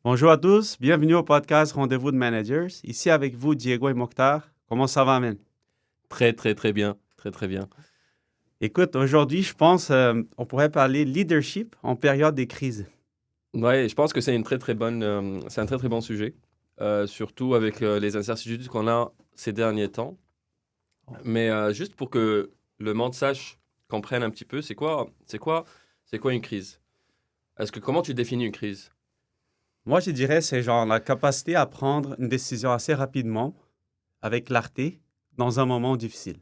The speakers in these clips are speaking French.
Bonjour à tous, bienvenue au podcast Rendez-vous de Managers. Ici avec vous, Diego et Mokhtar. Comment ça va, man? Très, très, très bien. Très, très bien. Écoute, aujourd'hui, je pense on pourrait parler leadership en période de crise. Ouais, je pense que c'est une très, très bonne, c'est un très, très bon sujet, surtout avec les incertitudes qu'on a ces derniers temps. Mais juste pour que le monde sache, comprenne un petit peu, c'est quoi une crise? Comment tu définis une crise? Moi, je dirais c'est genre la capacité à prendre une décision assez rapidement, avec clarté, dans un moment difficile.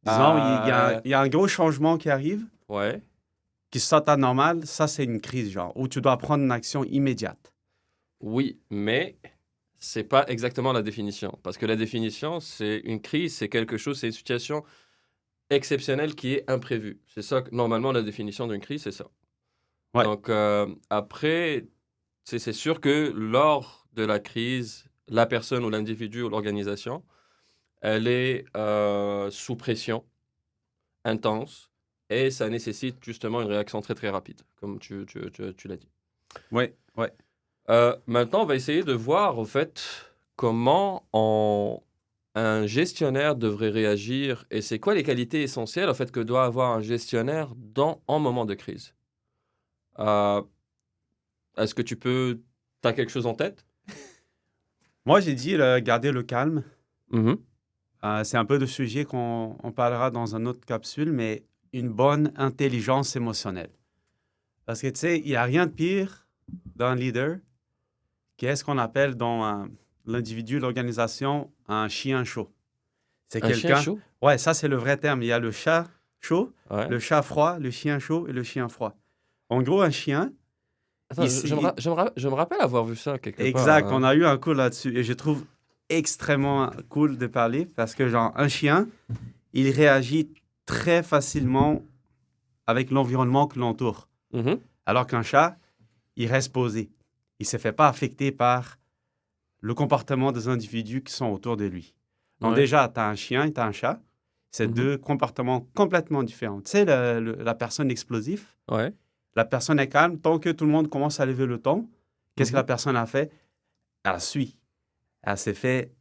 Disons, Euh, il y a un gros changement qui arrive, ouais, qui sort anormal, ça c'est une crise, genre, où tu dois prendre une action immédiate. oui, mais c'est pas exactement la définition, parce que la définition, c'est une crise, c'est quelque chose, c'est une situation exceptionnelle qui est imprévue. C'est ça, normalement, la définition d'une crise, c'est ça. Ouais, Donc, après, c'est sûr que lors de la crise, la personne ou l'individu ou l'organisation, elle est sous pression intense et ça nécessite justement une réaction très très rapide, comme tu l'as dit. ouais, ouais. Maintenant, on va essayer de voir au fait comment un gestionnaire devrait réagir et c'est quoi les qualités essentielles au fait que doit avoir un gestionnaire en moment de crise. Euh, Est-ce que t'as quelque chose en tête? Moi, j'ai dit garder le calme. Mhm. C'est un peu de sujet qu'on on parlera dans une autre capsule, mais une bonne intelligence émotionnelle. Parce que tu sais, il n'y a rien de pire d'un leader qu'est-ce qu'on appelle dans l'individu, l'organisation, un chien chaud. C'est Un chien quelqu'un, chaud? ouais, ça c'est le vrai terme. Il y a le chat chaud, Ouais. le chat froid, le chien chaud et le chien froid. En gros, un chien, Attends, je me rappelle avoir vu ça quelque part, exact, on hein. a eu un cours là-dessus et je trouve extrêmement cool de parler parce que genre, un chien, il réagit très facilement avec l'environnement qui l'entoure. Mhm, Alors qu'un chat, il reste posé. Il ne se fait pas affecter par le comportement des individus qui sont autour de lui. Donc ouais. déjà, tu as un chien et tu as un chat. C'est Mhm, deux comportements complètement différents. Tu sais, la personne explosive, ouais. la personne est calme. Tant que tout le monde commence à lever le ton, qu'est-ce que Mhm, la personne a fait? Elle suit. Elle s'est fait,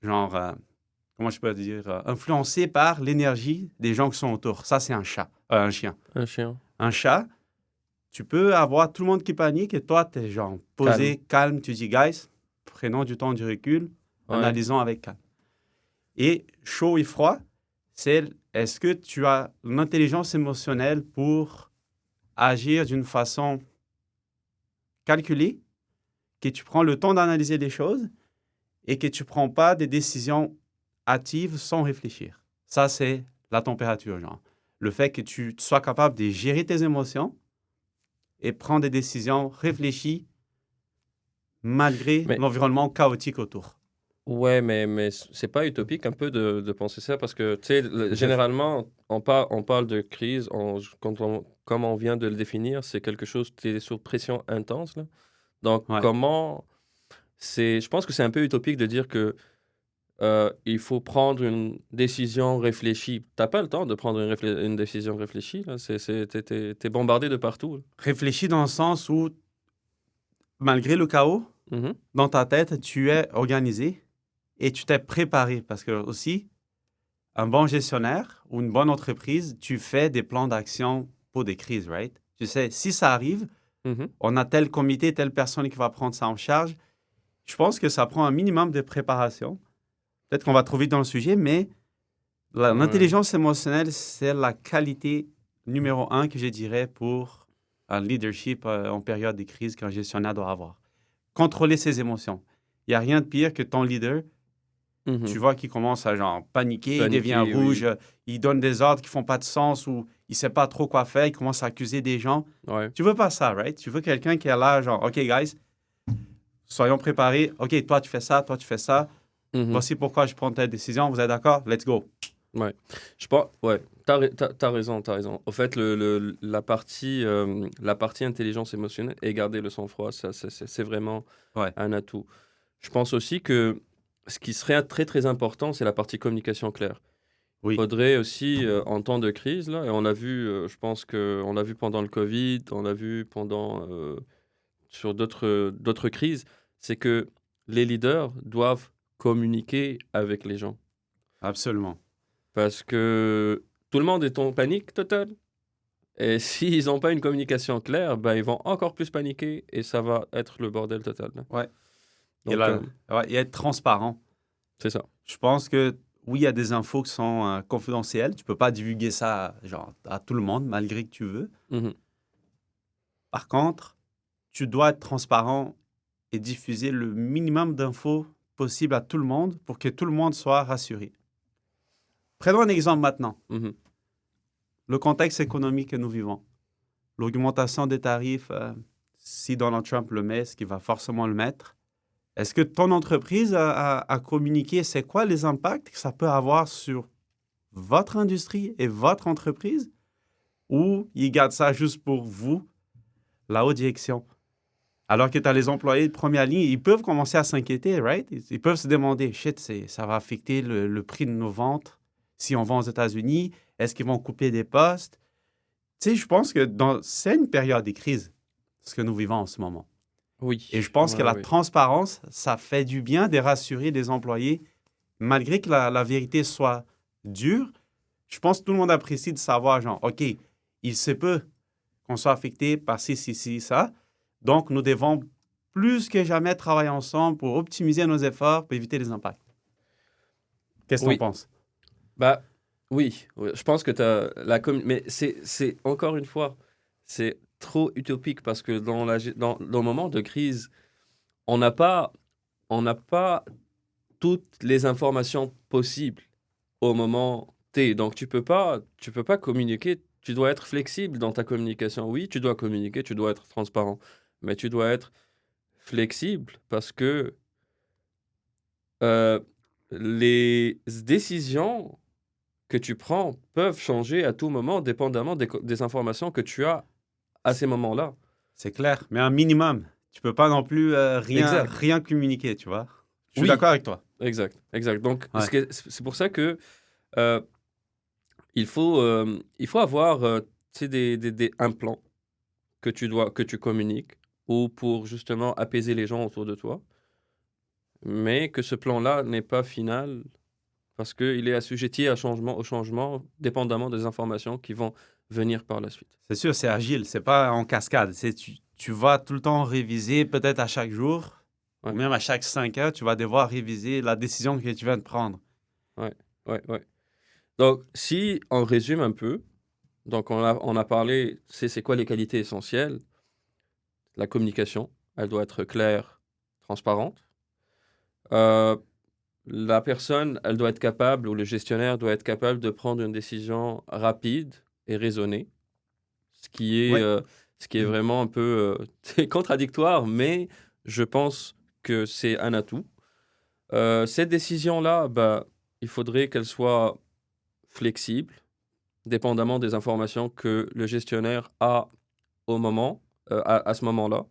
genre, comment je peux dire, influencée par l'énergie des gens qui sont autour. Ça, c'est un chat, un chien. un chien. Un chat, tu peux avoir tout le monde qui panique et toi, tu es genre Calme. posé, calme. Tu dis, guys, prenons du temps, du recul, Ouais. analysons avec calme. Et chaud et froid, c'est est-ce que tu as l'intelligence émotionnelle pour agir d'une façon calculée, que tu prends le temps d'analyser les choses et que tu ne prends pas des décisions hâtives sans réfléchir. Ça, c'est la température, genre. Le fait que tu sois capable de gérer tes émotions et prendre des décisions réfléchies malgré Mais l'environnement chaotique autour. ouais, mais c'est pas utopique un peu de penser ça parce que tu sais, Je- généralement, on parle de crise, comme on vient de le définir, c'est quelque chose qui est sous pression intense, là. Donc, ouais. je pense que c'est un peu utopique de dire que il faut prendre une décision réfléchie. T'as pas le temps de prendre une décision réfléchie, là. T'es bombardé de partout, là. Réfléchis dans le sens où, malgré le chaos, Mhm. dans ta tête, tu es organisé et tu t'es préparé. Parce que aussi, un bon gestionnaire ou une bonne entreprise, tu fais des plans d'action pour des crises, right? Tu sais, si ça arrive, Mhm. on a tel comité, telle personne qui va prendre ça en charge. Je pense que ça prend un minimum de préparation. Peut-être qu'on va trop vite dans le sujet, mais Ouais. l'intelligence émotionnelle, c'est la qualité numéro un que je dirais pour un leadership en période de crise qu'un gestionnaire doit avoir. Contrôler ses émotions. Il n'y a rien de pire que ton leader, tu Mhm. vois qu'il commence à genre paniquer, il devient Paniquer, rouge, oui. il donne des ordres qui font pas de sens ou il sait pas trop quoi faire, il commence à accuser des gens. Ouais. Tu veux pas ça, right? Tu veux quelqu'un qui est là, genre, OK, guys, soyons préparés. OK, toi, tu fais ça, toi, tu fais ça. Mhm. Voici pourquoi je prends telle décision. Vous êtes d'accord? Let's go. Ouais. Je pense, ouais, t'as raison, t'as raison. Au fait, la partie intelligence émotionnelle et garder le sang-froid, ça, c'est vraiment Ouais. un atout. Je pense aussi que ce qui serait très, très important, c'est la partie communication claire. Oui. Faudrait aussi, en temps de crise, là, et on a vu, je pense qu'on l'a vu pendant le Covid, on l'a vu pendant sur d'autres crises, c'est que les leaders doivent communiquer avec les gens. Absolument. Parce que tout le monde est en panique totale. Et s'ils n'ont pas une communication claire, ben, ils vont encore plus paniquer et ça va être le bordel total, là. Ouais. Et, Donc, ouais, et être transparent. c'est ça. Je pense que oui, il y a des infos qui sont confidentielles. Tu peux pas divulguer ça genre, à tout le monde, malgré que tu veux. Mhm. Par contre, tu dois être transparent et diffuser le minimum d'infos possible à tout le monde pour que tout le monde soit rassuré. Prenons un exemple maintenant. Mhm. Le contexte économique que nous vivons. L'augmentation des tarifs, si Donald Trump le met, ce qu'il va forcément le mettre, est-ce que ton entreprise a communiqué c'est quoi les impacts que ça peut avoir sur votre industrie et votre entreprise? Ou ils gardent ça juste pour vous, la haute direction? Alors que tu as les employés de première ligne, ils peuvent commencer à s'inquiéter, right? Ils peuvent se demander, shit, ça va affecter le prix de nos ventes si on vend aux États-Unis. Est-ce qu'ils vont couper des postes? Tu sais, je pense que c'est une période de crise, ce que nous vivons en ce moment. Oui. Et je pense que Ouais, la ouais. transparence, ça fait du bien de rassurer les employés, malgré que la vérité soit dure. Je pense que tout le monde apprécie de savoir, genre, OK, il se peut qu'on soit affecté par ci, ça. Donc, nous devons plus que jamais travailler ensemble pour optimiser nos efforts, pour éviter les impacts. Qu'est-ce que tu en Oui. penses? Bah, oui. Oui. Je pense que tu as mais c'est encore une fois, c'est trop utopique parce que dans le moment de crise, on n'a pas, on n'a pas toutes les informations possibles au moment T. Donc, tu peux pas communiquer. Tu dois être flexible dans ta communication. Oui, tu dois communiquer, tu dois être transparent, mais tu dois être flexible parce que euh, les décisions que tu prends peuvent changer à tout moment, dépendamment des informations que tu as à ces moments-là. C'est clair, mais un minimum. Tu peux pas non plus Exact. rien communiquer, tu vois? Je suis Oui, d'accord avec toi. exact, exact. Donc, Ouais. c'est pour ça que euh, il faut avoir tu sais, un plan que tu communiques ou pour justement apaiser les gens autour de toi, mais que ce plan-là n'est pas final parce qu'il est assujetti au changement, dépendamment des informations qui vont venir par la suite. C'est sûr, c'est agile, c'est pas en cascade. Tu vas tout le temps réviser, peut-être à chaque jour, ou Ouais, même à chaque 5 heures, tu vas devoir réviser la décision que tu viens de prendre. ouais, ouais, ouais. Donc, si on résume un peu, donc on a parlé, c'est quoi les qualités essentielles? La communication, elle doit être claire, transparente. Euh, la personne, elle doit être capable, ou le gestionnaire doit être capable de prendre une décision rapide et raisonnée, ce qui est, Oui, euh, ce qui est vraiment un peu c'est contradictoire, mais je pense que c'est un atout. Cette décision-là, bah, il faudrait qu'elle soit flexible, dépendamment des informations que le gestionnaire a à ce moment-là.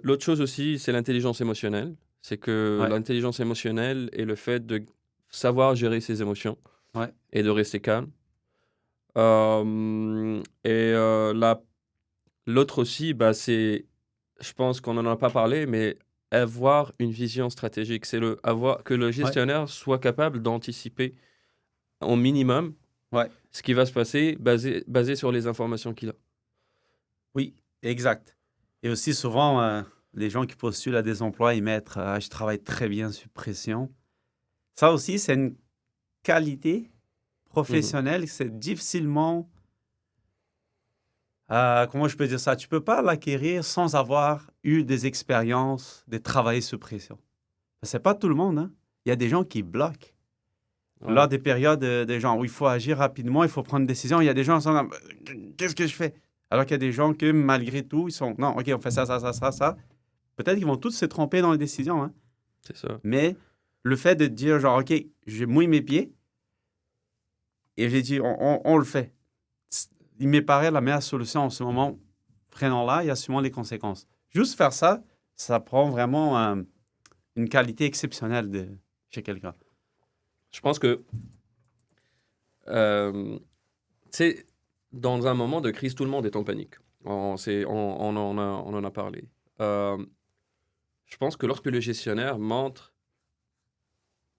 L'autre chose aussi, c'est l'intelligence émotionnelle. C'est que ouais, l'intelligence émotionnelle est le fait de savoir gérer ses émotions ouais. et de rester calme. L'autre aussi, bah, c'est, je pense qu'on n'en a pas parlé, mais avoir une vision stratégique. C'est que le Ouais, gestionnaire soit capable d'anticiper au minimum ouais, ce qui va se passer basé sur les informations qu'il a. oui, exact. Et aussi, souvent, les gens qui postulent à des emplois, ils mettent je travaille très bien sous pression. Ça aussi, c'est une qualité Mhm. professionnelle que c'est difficilement. Comment je peux dire ça? Tu peux pas l'acquérir sans avoir eu des expériences de travailler sous pression. C'est pas tout le monde, hein. Il y a des gens qui bloquent. Ouais, Lors des périodes des gens où il faut agir rapidement, il faut prendre une décision, il y a des gens qui sont comme, qu'est-ce que je fais? Alors qu'il y a des gens que, malgré tout, ils sont, non, OK, on fait ça, ça, ça, ça, ça. Peut-être qu'ils vont tous se tromper dans les décisions, hein. c'est ça. Mais le fait de dire, genre, OK, je mouille mes pieds et j'ai dit, on le fait. Il me paraît la meilleure solution en ce moment. Prenons-la et assumons les conséquences. Juste faire ça, ça prend vraiment une qualité exceptionnelle chez quelqu'un. Je pense que, tu sais, dans un moment de crise, tout le monde est en panique. On en a parlé. Je pense que lorsque le gestionnaire montre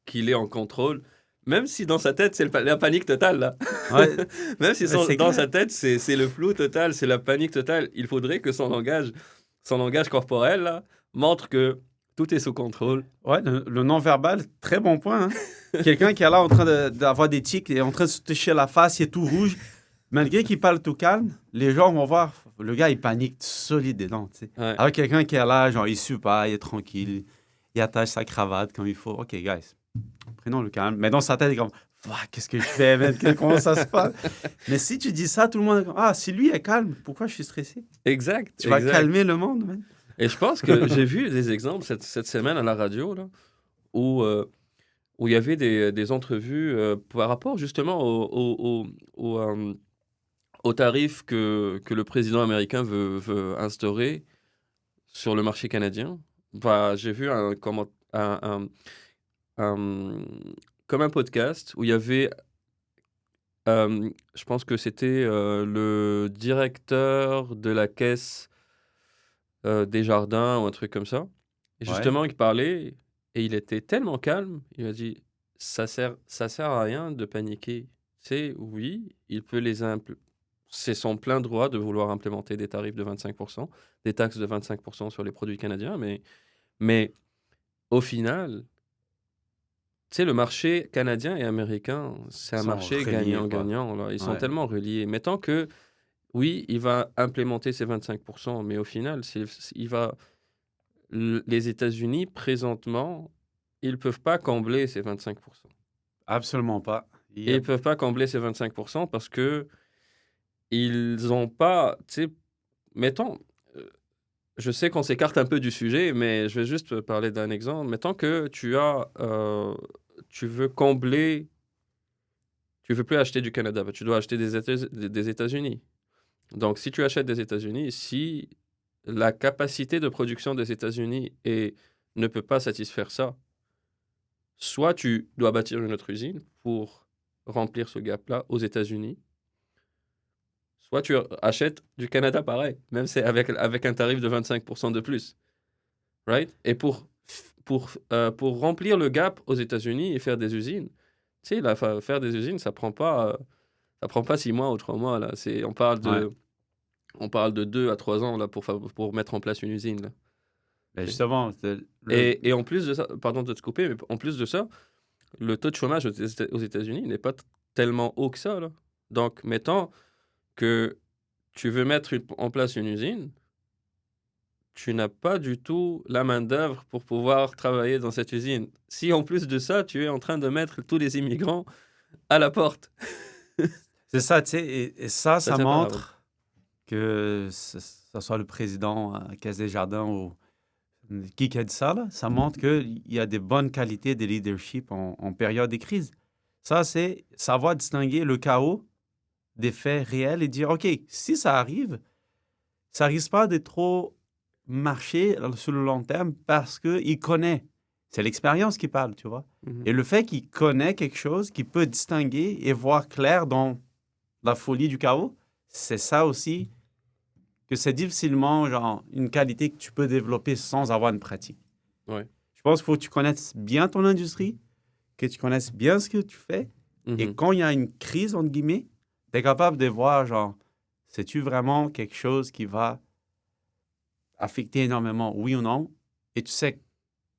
qu'il est en contrôle, même si dans sa tête, c'est la panique totale, là. Ouais, Même si c'est dans clair. sa tête, c'est le flou total, c'est la panique totale, il faudrait que son langage corporel, là, montre que tout est sous contrôle. Ouais, le non-verbal, très bon point. Hein. Quelqu'un qui est là en train d'avoir des tics, est en train de se toucher la face, il est tout rouge. Malgré qu'il parle tout calme, les gens vont voir, le gars, il panique solide dedans. Tu sais. Ouais, Alors quelqu'un qui est là, genre, il suit pas, il est tranquille, il attache sa cravate comme il faut. OK, guys, prenons le calme. Mais dans sa tête, il est comme, fuck, qu'est-ce que je fais, man? Comment ça se passe? Mais si tu dis ça, tout le monde est comme, ah, si lui est calme, pourquoi je suis stressé? exact, Tu vas exact. calmer le monde, man. Et je pense que j'ai vu des exemples cette semaine à la radio, là, où, où il y avait des entrevues par rapport justement au tarif que le président américain veut instaurer sur le marché canadien. Bah, j'ai vu un- comme un podcast où il y avait, je pense que c'était le directeur de la caisse des jardins ou un truc comme ça. Et Ouais, justement, il parlait et il était tellement calme, il m'a dit, ça sert à rien de paniquer. C'est oui, il peut c'est son plein droit de vouloir implémenter des tarifs de 25%, des taxes de 25% sur les produits canadiens, mais au final, tu sais, le marché canadien et américain, c'est ils un sont marché reliés, quoi. gagnant-gagnant, là. Ils sont Ouais, tellement reliés. Mais tant que, oui, il va implémenter ces 25%, mais au final, les États-Unis, présentement, ils peuvent pas combler ces 25%. absolument pas. Il y Et a ils peuvent pas combler ces 25% parce que ils ont pas, tu sais, mettons, heu, je sais qu'on s'écarte un peu du sujet, mais je vais juste parler d'un exemple. Mettons que tu veux combler tu veux plus acheter du Canada, bah, tu dois acheter des États-Unis. Donc si tu achètes des États-Unis, si la capacité de production des États-Unis ne peut pas satisfaire ça, soit tu dois bâtir une autre usine pour remplir ce gap-là aux États-Unis, soit tu achètes du Canada pareil, même c'est avec un tarif de 25% de plus, right? Et pour remplir le gap aux États-Unis et faire des usines, tu sais, là, faire des usines, ça prend pas 6 mois ou 3 mois, là. ouais. On parle de 2 à 3 ans, là, pour mettre en place une usine, là. Ben Tu sais. justement, Et en plus de ça, pardon de te couper, mais en plus de ça, le taux de chômage aux États-Unis n'est pas tellement haut que ça, là. Donc, mettons que tu veux mettre en place une usine, tu n'as pas du tout la main-d'œuvre pour pouvoir travailler dans cette usine. Si en plus de ça, tu es en train de mettre tous les immigrants à la porte, c'est ça, tu sais, et ça, ça ça tient pas la route. montre que ce soit le président Caisse des Jardins ou qui a dit ça, là, ça montre qu'il y a des bonnes qualités de leadership en période de crise. Ça, c'est savoir distinguer le chaos des faits réels et dire, OK, si ça risque pas de trop marcher sur le long terme parce qu'il connaît. C'est l'expérience qui parle, tu vois. Mhm. Et le fait qu'il connaît quelque chose, qu'il peut distinguer et voir clair dans la folie du chaos, c'est ça aussi que c'est difficilement genre, une qualité que tu peux développer sans avoir une pratique. Ouais. Je pense qu'il faut que tu connaisses bien ton industrie, que tu connaisses bien ce que tu fais. Et Mhm. quand il y a une crise, entre guillemets, tu es capable de voir, genre, c'est-tu vraiment quelque chose qui va affecter énormément, oui ou non? Et tu sais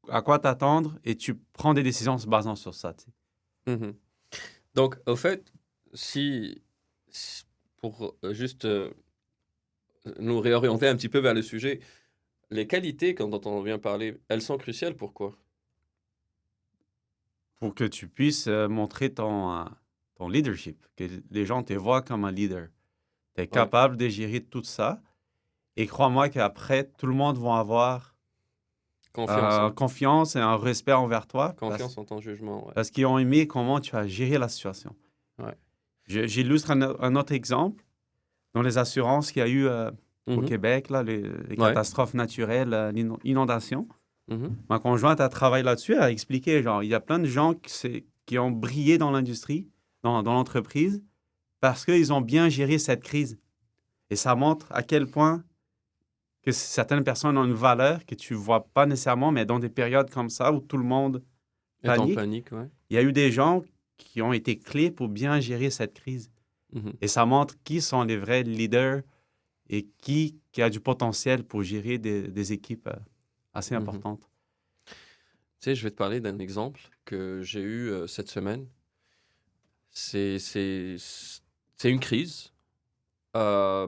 à quoi t'attendre et tu prends des décisions en se basant sur ça. Tu sais. Mhm. Donc, au fait, si- pour juste nous réorienter un petit peu vers le sujet, les qualités dont on vient parler, elles sont cruciales. Pourquoi? Pour que tu puisses montrer ton leadership, que les gens te voient comme un leader. Tu es Ouais. capable de gérer tout ça. Et crois-moi qu'après, tout le monde va avoir Confiance, hein. confiance et un respect envers toi Confiance en ton jugement, ouais. parce qu'ils ont aimé comment tu as géré la situation. Ouais. J'illustre un autre exemple. Dans les assurances qu'il y a eu au Mhm. Québec, là, les Ouais. catastrophes naturelles, l'inondation, Mhm. ma conjointe a travaillé là-dessus, elle a expliqué, genre, il y a plein de gens qui ont brillé dans l'industrie, dans l'entreprise, parce qu'ils ont bien géré cette crise. Et ça montre à quel point que certaines personnes ont une valeur que tu ne vois pas nécessairement, mais dans des périodes comme ça où tout le monde Être en panique, panique, ouais. il y a eu des gens qui ont été clés pour bien gérer cette crise. Mhm. Et ça montre qui sont les vrais leaders et qui a du potentiel pour gérer des équipes assez Mhm. importantes. Tu sais, je vais te parler d'un exemple que j'ai eu cette semaine. C'est c'est- c'est une crise. Euh,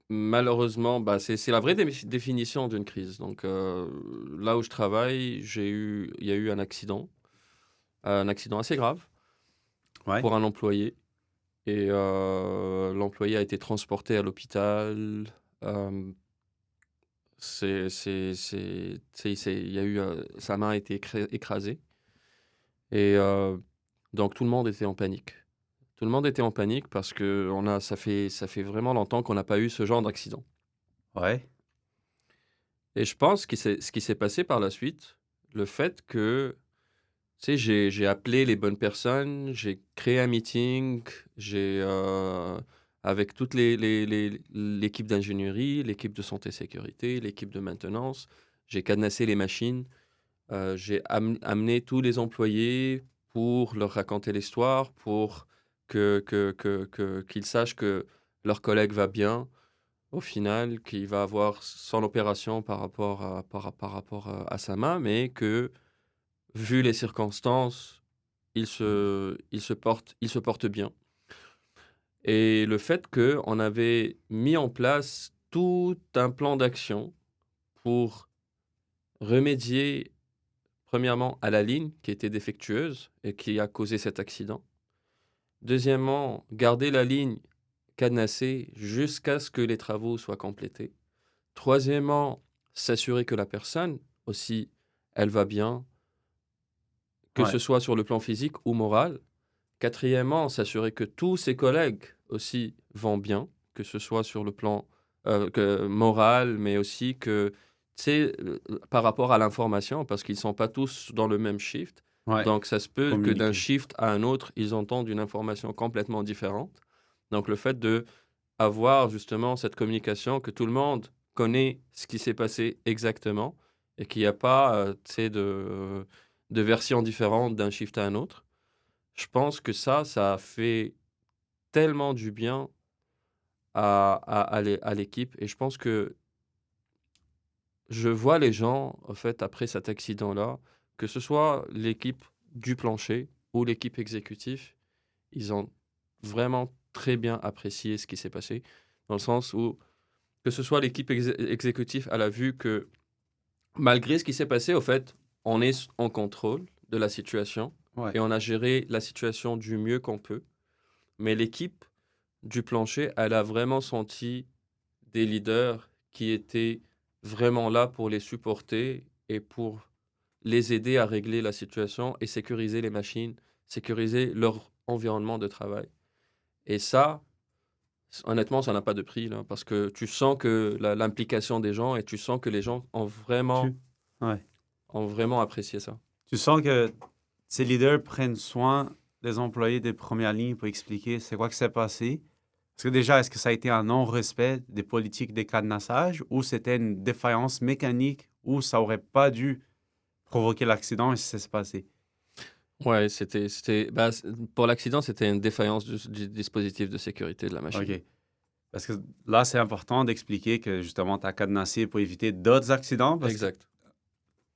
Malheureusement, bah, c'est la vraie définition d'une crise. Donc, là où je travaille, il y a eu un accident assez grave Ouais, pour un employé. Et l'employé a été transporté à l'hôpital. Euh, il y a eu, sa main a été écrasée. Et donc, tout le monde était en panique. Tout le monde était en panique parce que ça fait vraiment longtemps qu'on n'a pas eu ce genre d'accident. ouais, Et je pense que ce qui s'est passé par la suite, le fait que, tu sais, j'ai appelé les bonnes personnes, j'ai créé un meeting, j'ai, avec toute l'équipe d'ingénierie, l'équipe de santé et sécurité, l'équipe de maintenance, j'ai cadenassé les machines, j'ai amené tous les employés pour leur raconter l'histoire, pour qu'ils sachent que leur collègue va bien, au final, qu'il va avoir son opération par rapport à sa main, mais que, vu les circonstances, il se porte bien. Et le fait qu'on avait mis en place tout un plan d'action pour remédier, premièrement, à la ligne qui était défectueuse et qui a causé cet accident. Deuxièmement, garder la ligne cadenassée jusqu'à ce que les travaux soient complétés. Troisièmement, s'assurer que la personne aussi, elle va bien, que ce ouais, soit sur le plan physique ou moral. Quatrièmement, s'assurer que tous ses collègues aussi vont bien, que ce soit sur le plan moral, mais aussi que, tu sais, par rapport à l'information, parce qu'ils ne sont pas tous dans le même shift. ouais. Donc, ça se peut que d'un Communiquer. shift à un autre, ils entendent une information complètement différente. Donc, le fait de avoir justement cette communication, que tout le monde connaît ce qui s'est passé exactement et qu'il n'y a pas, tu sais, de versions différentes d'un shift à un autre. Je pense que ça a fait tellement du bien à l'équipe. Et je pense que je vois les gens, en fait, après cet accident-là, que ce soit l'équipe du plancher ou l'équipe exécutive, ils ont vraiment très bien apprécié ce qui s'est passé, dans le sens où, que ce soit l'équipe exécutive, elle a vu que malgré ce qui s'est passé, au fait, on est en contrôle de la situation Ouais, et on a géré la situation du mieux qu'on peut. Mais l'équipe du plancher, elle a vraiment senti des leaders qui étaient vraiment là pour les supporter et pour les aider à régler la situation et sécuriser les machines, sécuriser leur environnement de travail. Et ça, honnêtement, ça n'a pas de prix, là, parce que tu sens que l'implication des gens et tu sens que les gens tu, ouais. ont vraiment apprécié ça. Tu sens que ces leaders prennent soin des employés des premières lignes pour expliquer c'est quoi qui s'est passé. Parce que déjà, est-ce que ça a été un non-respect des politiques de cadenassage ou c'était une défaillance mécanique où ça aurait pas dû provoquer l'accident et c'est s'est passé? Ouais, bah, pour l'accident, c'était une défaillance du dispositif de sécurité de la machine. OK. Parce que là, c'est important d'expliquer que justement, tu as cadenassé pour éviter d'autres accidents parce que Exact.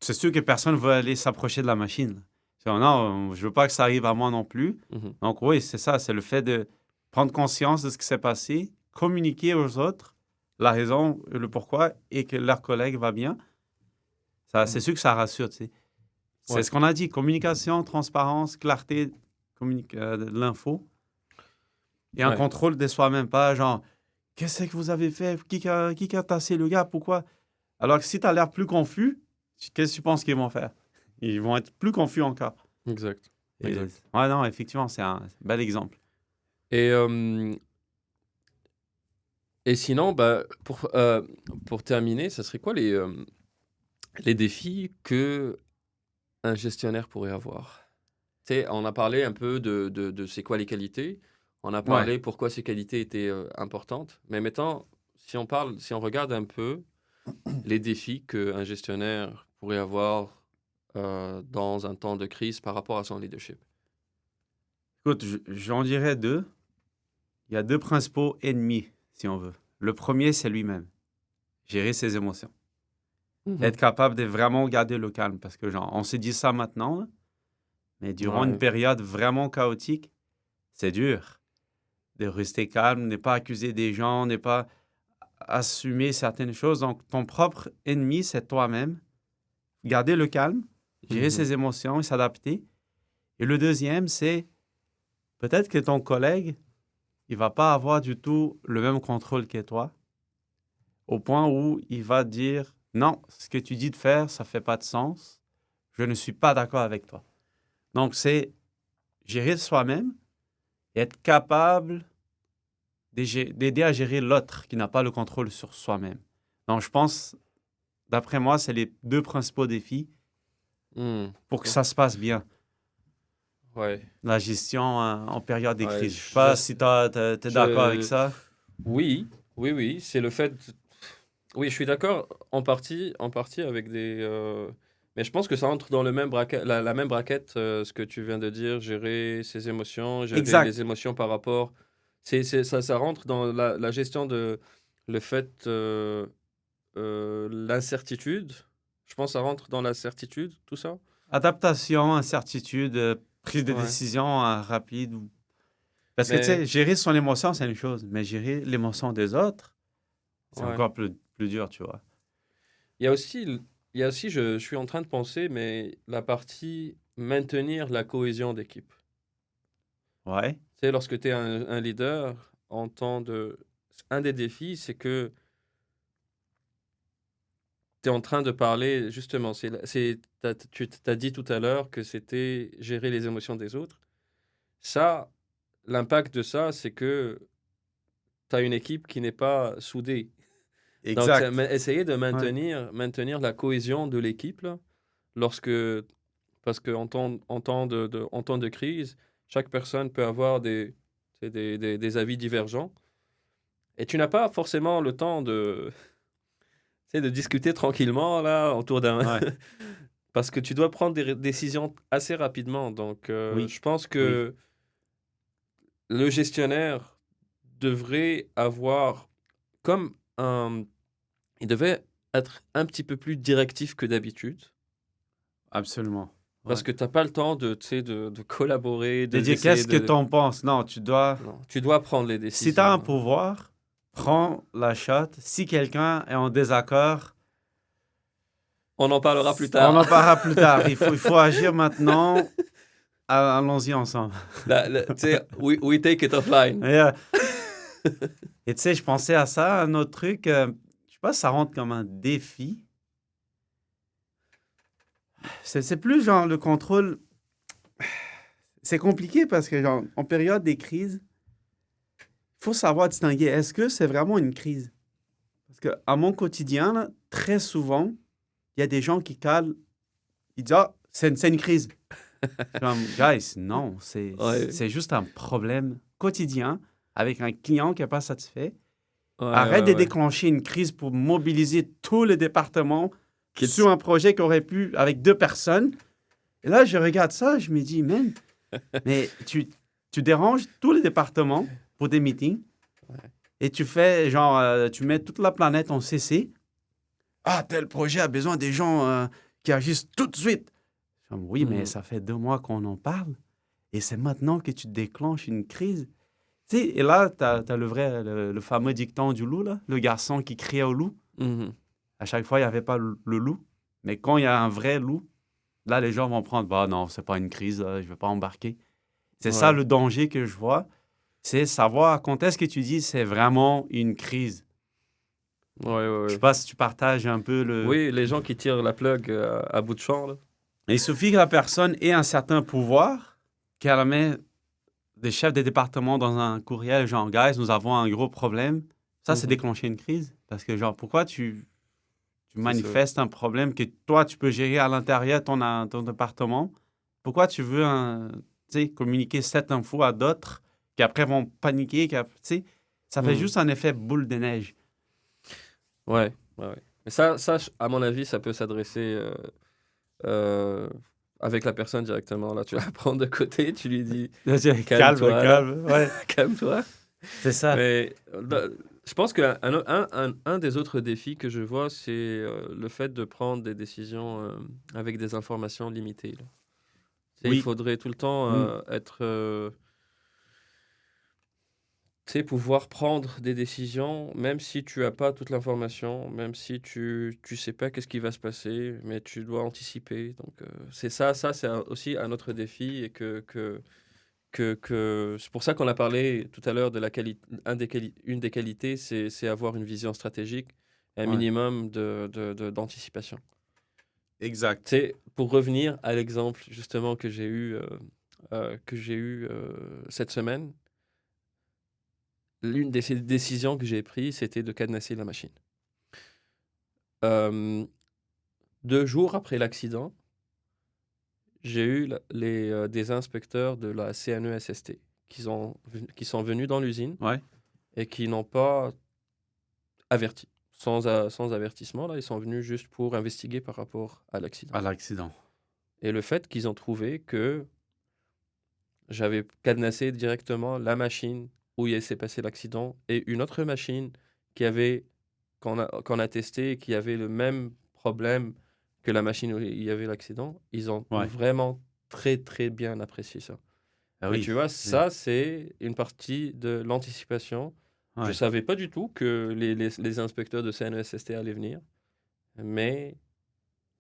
c'est sûr que personne ne veut aller s'approcher de la machine. C'est, non, je veux pas que ça arrive à moi non plus. Mhm. Donc oui, c'est ça, c'est le fait de prendre conscience de ce qui s'est passé, communiquer aux autres la raison, le pourquoi et que leur collègue va bien. Ça, c'est Mhm. sûr que ça rassure, tu sais. C'est Ouais. ce qu'on a dit, communication, transparence, clarté de l'info et un Ouais. contrôle de soi-même, pas genre, qu'est-ce que vous avez fait? Qui a tassé le gars? Pourquoi? Alors que si tu as l'air plus confus, qu'est-ce que tu penses qu'ils vont faire? Ils vont être plus confus encore. Exact. Et, Exact. ouais, non, effectivement, c'est un bel exemple. Et, et sinon, bah, pour terminer, ça serait quoi les défis que un gestionnaire pourrait avoir? Tu sais, on a parlé un peu de c'est quoi les qualités. On a Ouais. parlé pourquoi ces qualités étaient importantes. Mais maintenant, si on regarde un peu les défis qu'un gestionnaire pourrait avoir dans un temps de crise par rapport à son leadership. Écoute, j'en dirais deux. Il y a deux principaux ennemis, si on veut. Le premier, c'est lui-même. Gérer ses émotions. Mhm. Être capable de vraiment garder le calme. Parce que, genre, on se dit ça maintenant, là, mais durant une Ouais. période vraiment chaotique, c'est dur de rester calme, ne pas accuser des gens, ne pas assumer certaines choses. Donc, ton propre ennemi, c'est toi-même. Garder le calme, gérer Mhm. ses émotions et s'adapter. Et le deuxième, c'est peut-être que ton collègue, il va pas avoir du tout le même contrôle que toi, au point où il va dire non, ce que tu dis de faire, ça fait pas de sens. Je ne suis pas d'accord avec toi. Donc, c'est gérer soi-même et être capable d'aider à gérer l'autre qui n'a pas le contrôle sur soi-même. Donc, je pense, d'après moi, c'est les deux principaux défis Hmm. pour que ça se passe bien, Ouais. la gestion en période de Ouais. crise. Je sais pas si tu es d'accord avec Je- ça. Oui, oui, oui. C'est le fait. Oui, je suis d'accord en partie avec mais je pense que ça entre dans le même braquet, la même braquette, ce que tu viens de dire, gérer ses émotions, gérer Exact. les émotions par rapport. Ça rentre dans la gestion de le fait, l'incertitude. Je pense que ça rentre dans la certitude, tout ça. Adaptation, incertitude, prise de Ouais. décision rapide. Parce que, tu sais, Mais, gérer son émotion, c'est une chose, mais gérer l'émotion des autres, c'est ouais. encore plus dur, tu vois. Il y a aussi, il y a aussi, je suis en train de penser, mais la partie maintenir la cohésion d'équipe. Ouais, Tu sais, lorsque tu es un leader, un des défis, c'est que tu es en train de parler, justement, tu t'as dit tout à l'heure que c'était gérer les émotions des autres. Ça, l'impact de ça, c'est que tu as une équipe qui n'est pas soudée. Donc, exact. essayer de Ouais. maintenir la cohésion de l'équipe, là, lorsque, parce qu'en temps de crise, chaque personne peut avoir des avis divergents. Et tu n'as pas forcément le temps de discuter tranquillement là autour d'un Ouais, parce que tu dois prendre des décisions assez rapidement. Donc, oui, je pense oui. que le gestionnaire devrait avoir comme un il devait être un petit peu plus directif que d'habitude Absolument. parce Ouais. que tu as pas le temps de, tu sais, de collaborer, De dire d'essayer qu'est-ce que de t'en penses? Non, tu dois. non, tu dois prendre les Si tu as un décisions. pouvoir, prends la shot. Si quelqu'un est en désaccord, On en parlera plus on tard. en parlera plus tard. Il faut agir maintenant. Allons-y ensemble. Tu sais, we take it offline. Et, et tu sais, je pensais à ça, un autre truc. Je sais pas si ça rentre comme un défi. C'est plus genre le contrôle. C'est compliqué parce que, genre, en période des crises, il faut savoir distinguer. Est-ce que c'est vraiment une crise? Parce que à mon quotidien, là, très souvent, il y a des gens qui calent. Ils disent, ah, c'est une crise. Je suis comme, guys, non, Ouais, c'est juste un problème quotidien avec un client qui n'est pas satisfait. ouais, Arrête ouais, de ouais. déclencher une crise pour mobiliser tous les départements Qu'il- sur un projet qui aurait pu avec deux personnes. Et là, je regarde ça, je me dis, man, mais tu déranges tous les départements pour des meetings et tu fais, genre, tu mets toute la planète en CC. Ah, tel projet a besoin des gens qui agissent tout de suite. Je suis comme, oui, mais Mhm. ça fait 2 mois qu'on en parle et c'est maintenant que tu déclenches une crise. Tu sais, et là, tu as, le fameux dicton du loup, là, le garçon qui criait au loup. Mhm. À chaque fois, il n'y avait pas le loup. Mais quand il y a un vrai loup, là, les gens vont prendre, bah non, c'est pas une crise, là, je ne vais pas embarquer. C'est ça Ouais, le danger que je vois, c'est savoir quand est-ce que tu dis c'est vraiment une crise. ouais, ouais, Je ouais. sais pas si tu partages un peu le... Oui, les gens qui tirent la plug à bout de champ, là. Il suffit que la personne ait un certain pouvoir, qu'elle met des chefs de département dans un courriel, genre, guys, nous avons un gros problème. Ça, c'est Mhm. déclencher une crise. Parce que, genre, pourquoi tu C'est ça. manifestes un problème que toi, tu peux gérer à l'intérieur de ton département? Pourquoi tu veux tu sais, communiquer cette info à d'autres qui après vont paniquer, tu sais, ça fait Hmm. juste un effet boule de neige. Ouais, ouais, ouais. Mais ça, à mon avis, ça peut s'adresser euh, avec la personne directement. Là, tu la prends de côté, tu lui dis Calme, calme-toi là, calme, ouais, calme-toi. c'est ça. Mais je pense qu'un un des autres défis que je vois, c'est le fait de prendre des décisions avec des informations limitées, là. Tu sais, il Oui. faudrait tout le temps Mm. être, tu sais, pouvoir prendre des décisions, même si tu as pas toute l'information, même si tu sais pas qu'est-ce qui va se passer, mais tu dois anticiper. Donc, c'est ça c'est aussi un autre défi et que c'est pour ça qu'on a parlé tout à l'heure de la qualité, une des qualités, c'est avoir une vision stratégique et un Ouais, minimum d'anticipation. exact. C'est pour revenir à l'exemple justement que j'ai eu cette semaine. L'une des décisions que j'ai prises, c'était de cadenasser la machine. Euh, 2 jours après l'accident, j'ai eu des inspecteurs de la CNESST qui sont venus dans l'usine Ouais, et qui n'ont pas averti. Sans avertissement, là, ils sont venus juste pour investiguer par rapport à l'accident. à l'accident. Et le fait qu'ils ont trouvé que j'avais cadenassé directement la machine où il s'est passé l'accident et une autre machine qui avait, qu'on a testé et qui avait le même problème que la machine où il y avait l'accident, ils ont Ouais, vraiment très très bien apprécié ça. ah Et oui. tu vois, Oui. ça, c'est une partie de l'anticipation. Je ne Ouais, savais pas du tout que les inspecteurs de CNESST allaient venir, mais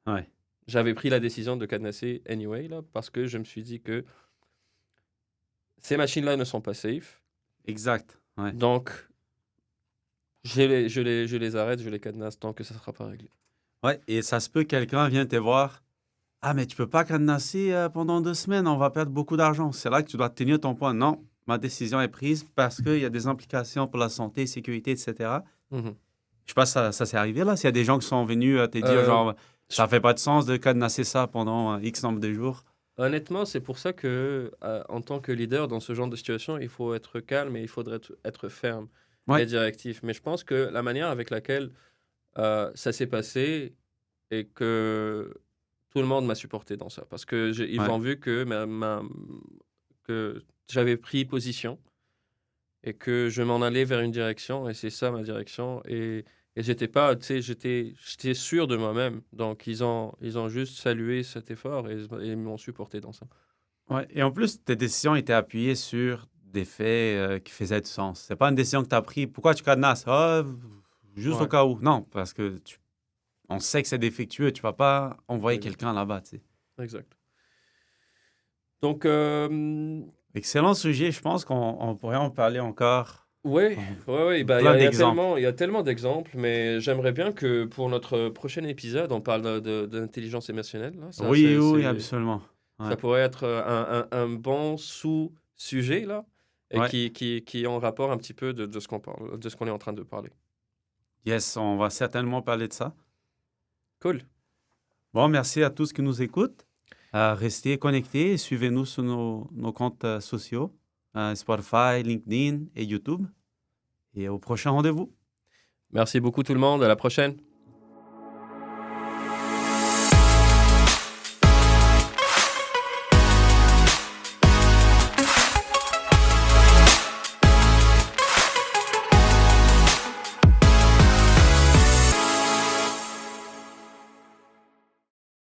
ouais, j'avais pris la décision de cadenasser anyway, là, parce que je me suis dit que ces machines-là ne sont pas safe. exact. Ouais. Donc, je les arrête, je les cadenasse tant que ça ne sera pas réglé. Ouais, et ça se peut que quelqu'un vienne te voir. Ah, mais tu peux pas cadenasser pendant 2 semaines, on va perdre beaucoup d'argent. C'est là que tu dois tenir ton point. Non, ma décision est prise parce qu'il y a des implications pour la santé, sécurité, etc. Mhm. Je sais pas si ça s'est arrivé là, s'il y a des gens qui sont venus te dire, Euh, genre, je- ça fait pas de sens de cadenasser ça pendant X nombre de jours. Honnêtement, c'est pour ça que, en tant que leader dans ce genre de situation, il faut être calme et il faudrait être ferme et Ouais, directif. Mais je pense que la manière avec laquelle ça s'est passé et que tout le monde m'a supporté dans ça. Parce que ils ouais, ont vu que, que j'avais pris position et que je m'en allais vers une direction et c'est ça ma direction. Et j'étais pas, tu sais, j'étais sûr de moi-même. Donc ils ont juste salué cet effort et ils m'ont supporté dans ça. ouais. Et en plus, tes décisions étaient appuyées sur des faits qui faisaient du sens. C'est pas une décision que tu as prise. Pourquoi tu cadenasses? Ah, juste au Ouais, cas où. Non, parce que on sait que c'est défectueux. Tu vas pas envoyer exact. quelqu'un là-bas, tu sais. Exact. Donc, Excellent sujet. Je pense qu'on pourrait en parler encore. ouais, en- ouais, ouais, bah, Plein d'exemples. il y a tellement d'exemples, mais j'aimerais bien que pour notre prochain épisode, on parle d'intelligence émotionnelle, là. Oui, oui, absolument. Ça Ouais. pourrait être un bon sous-sujet, là, et Ouais. qui est en rapport un petit peu de ce qu'on parle, de ce qu'on est en train de parler. Yes, on va certainement parler de ça. Cool. Bon, merci à tous qui nous écoutent. Restez connectés et suivez-nous sur nos comptes sociaux, Spotify, LinkedIn et YouTube. Et au prochain rendez-vous. Merci beaucoup tout le monde. À la prochaine.